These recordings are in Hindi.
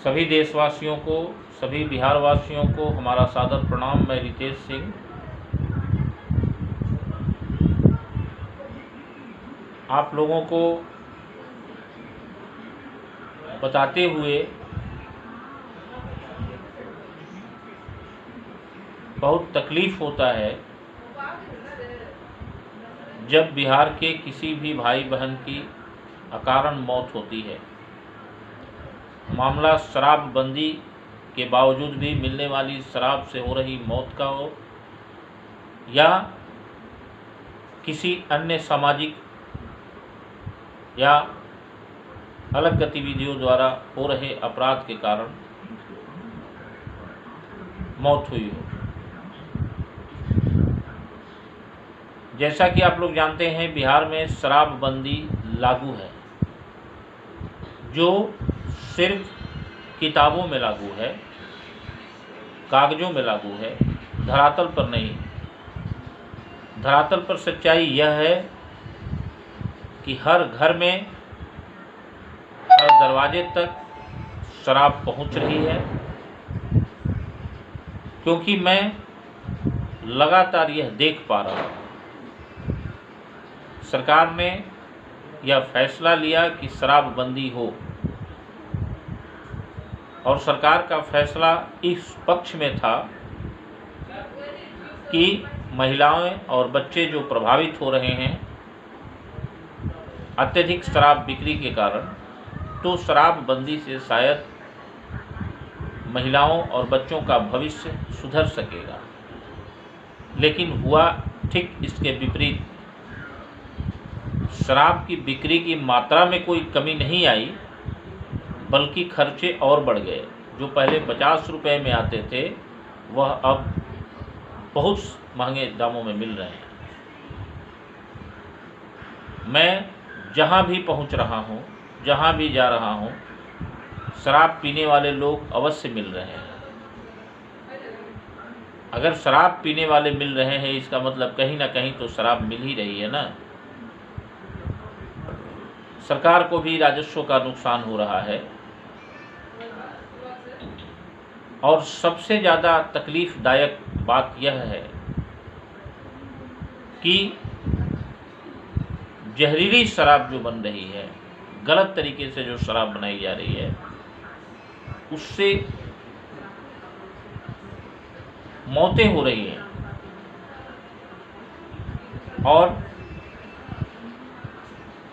सभी देशवासियों को, सभी बिहार वासियों को हमारा सादर प्रणाम। मैं रितेश सिंह आप लोगों को बताते हुए बहुत तकलीफ़ होता है जब बिहार के किसी भी भाई बहन की अकारण मौत होती है। मामला शराबबंदी के बावजूद भी मिलने वाली शराब से हो रही मौत का हो या किसी अन्य सामाजिक या अलग गतिविधियों द्वारा हो रहे अपराध के कारण मौत हुई हो। जैसा कि आप लोग जानते हैं, बिहार में शराबबंदी लागू है, जो सिर्फ किताबों में लागू है, कागज़ों में लागू है, धरातल पर नहीं। धरातल पर सच्चाई यह है कि हर घर में, हर दरवाजे तक शराब पहुंच रही है, क्योंकि मैं लगातार यह देख पा रहा हूँ। सरकार ने यह फैसला लिया कि शराबबंदी हो, और सरकार का फैसला इस पक्ष में था कि महिलाएं और बच्चे जो प्रभावित हो रहे हैं अत्यधिक शराब बिक्री के कारण, तो शराबबंदी से शायद महिलाओं और बच्चों का भविष्य सुधर सकेगा। लेकिन हुआ ठीक इसके विपरीत। शराब की बिक्री की मात्रा में कोई कमी नहीं आई, बल्कि खर्चे और बढ़ गए। जो पहले 50 रुपये में आते थे, वह अब बहुत महंगे दामों में मिल रहे हैं। मैं जहाँ भी पहुँच रहा हूँ, जहाँ भी जा रहा हूँ, शराब पीने वाले लोग अवश्य मिल रहे हैं। अगर शराब पीने वाले मिल रहे हैं, इसका मतलब कहीं ना कहीं तो शराब मिल ही रही है ना। सरकार को भी राजस्व का नुकसान हो रहा है, और सबसे ज़्यादा तकलीफ़दायक बात यह है कि जहरीली शराब जो बन रही है, गलत तरीके से जो शराब बनाई जा रही है, उससे मौतें हो रही हैं। और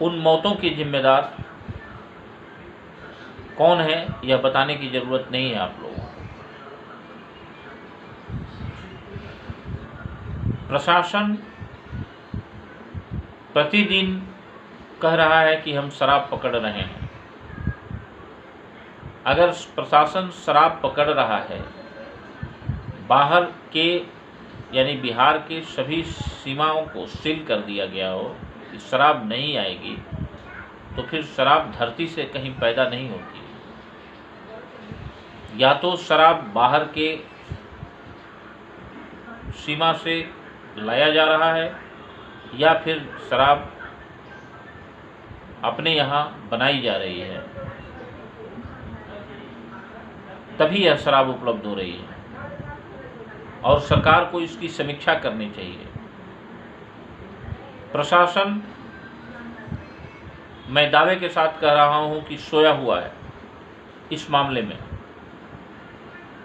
उन मौतों के जिम्मेदार कौन है, यह बताने की ज़रूरत नहीं है आप लोगों को। प्रशासन प्रतिदिन कह रहा है कि हम शराब पकड़ रहे हैं। अगर प्रशासन शराब पकड़ रहा है, बाहर के यानी बिहार के सभी सीमाओं को सील कर दिया गया हो कि शराब नहीं आएगी, तो फिर शराब धरती से कहीं पैदा नहीं होती। या तो शराब बाहर के सीमा से लाया जा रहा है, या फिर शराब अपने यहाँ बनाई जा रही है, तभी यह शराब उपलब्ध हो रही है। और सरकार को इसकी समीक्षा करनी चाहिए। प्रशासन, मैं दावे के साथ कह रहा हूँ कि सोया हुआ है इस मामले में।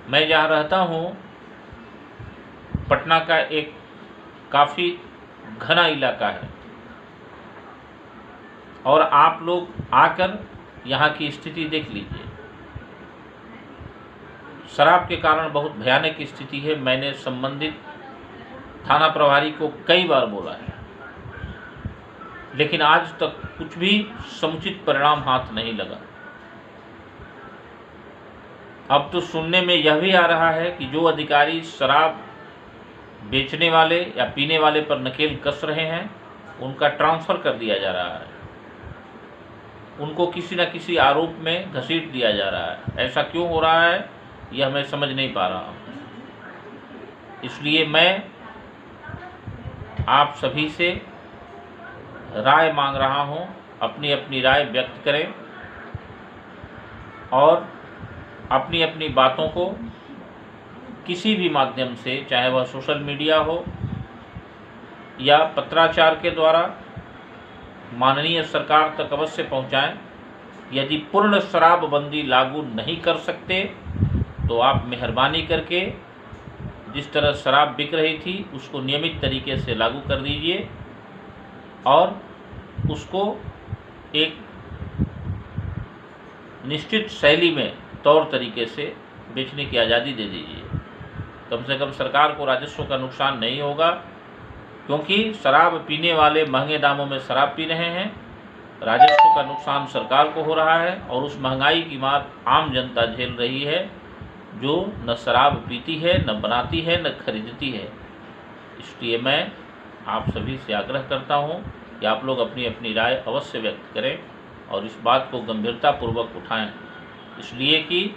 मैं जहाँ रहता हूँ, पटना का एक काफ़ी घना इलाका है, और आप लोग आकर यहाँ की स्थिति देख लीजिए। शराब के कारण बहुत भयानक स्थिति है। मैंने संबंधित थाना प्रभारी को कई बार बोला है, लेकिन आज तक कुछ भी समुचित परिणाम हाथ नहीं लगा। अब तो सुनने में यह भी आ रहा है कि जो अधिकारी शराब बेचने वाले या पीने वाले पर नकेल कस रहे हैं, उनका ट्रांसफ़र कर दिया जा रहा है, उनको किसी न किसी आरोप में घसीट दिया जा रहा है। ऐसा क्यों हो रहा है, यह मैं समझ नहीं पा रहा हूँ। इसलिए मैं आप सभी से राय मांग रहा हूँ, अपनी अपनी राय व्यक्त करें और अपनी अपनी बातों को किसी भी माध्यम से, चाहे वह सोशल मीडिया हो या पत्राचार के द्वारा, माननीय सरकार तक अवश्य पहुंचाएं। यदि पूर्ण शराबबंदी लागू नहीं कर सकते तो आप मेहरबानी करके जिस तरह शराब बिक रही थी उसको नियमित तरीके से लागू कर दीजिए और उसको एक निश्चित शैली में तौर तरीके से बेचने की आज़ादी दे दीजिए। कम से कम सरकार को राजस्व का नुकसान नहीं होगा, क्योंकि शराब पीने वाले महंगे दामों में शराब पी रहे हैं, राजस्व का नुकसान सरकार को हो रहा है और उस महंगाई की मार आम जनता झेल रही है, जो न शराब पीती है, न बनाती है, न खरीदती है। इसलिए मैं आप सभी से आग्रह करता हूं कि आप लोग अपनी अपनी राय अवश्य व्यक्त करें और इस बात को गंभीरतापूर्वक उठाएं, इसलिए कि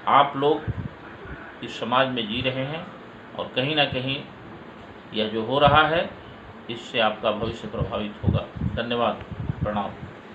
आप लोग इस समाज में जी रहे हैं और कहीं ना कहीं यह जो हो रहा है इससे आपका भविष्य प्रभावित होगा। धन्यवाद, प्रणाम।